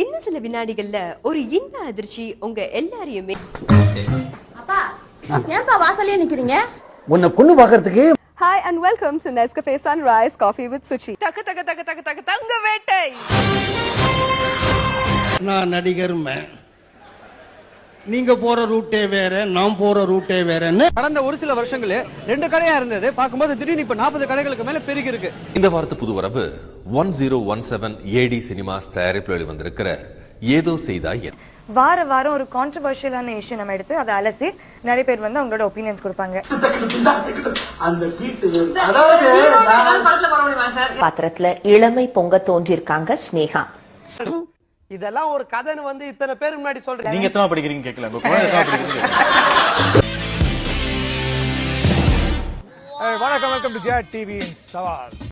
இன்னும் சில வினாடிகள்ல ஒரு இன்ப அதிர்ச்சி உங்க எல்லாரையுமே. அப்பா ஏன்பா வாசல்லே நிக்கிறீங்க? உன்னை பொண்ணு பாக்குறதுக்கு. Hi and welcome to Nescafe Sunrise Coffee with Suchi. தக தக தக தக தக தங்க வேட்டை. நான் நடிகர் நீங்க போற ரூட்டே வேற, நான் போற ரூட்டே வேறன்னு. கடந்த ஒரு சில வருஷங்களே 2 கடையா இருந்தது, பார்க்கும்போது திடீர்னு இப்ப 40 கடைகளுக்கு மேல பெருகி இருக்கு. இந்த வாரத்து புது வரவு 1017 AD சினிமாஸ் தயாரிப்பில் வெளிவந்திருக்கிற ஏதோ செய்தா என். வாரம் ஒரு கான்ட்ரோவர்ஷியலான இஷ்யூ நம்ம எடுத்து அதை அலசி நிறைய பேர் வந்து அவங்களோட ஒப்பீனியன்ஸ் கொடுப்பாங்க. பாத்திரத்துல இளமை பொங்க தோன்றிருக்காங்க ஸ்னேகா. இதெல்லாம் ஒரு கதைன்னு வந்து இத்தனை பேர் முன்னாடி சொல்றீங்க. நீங்க எத்தனை படிக்கிறீங்க கேட்கல. வணக்கம், வெல்கம் டு ஜிஆர் டிவி சவால்.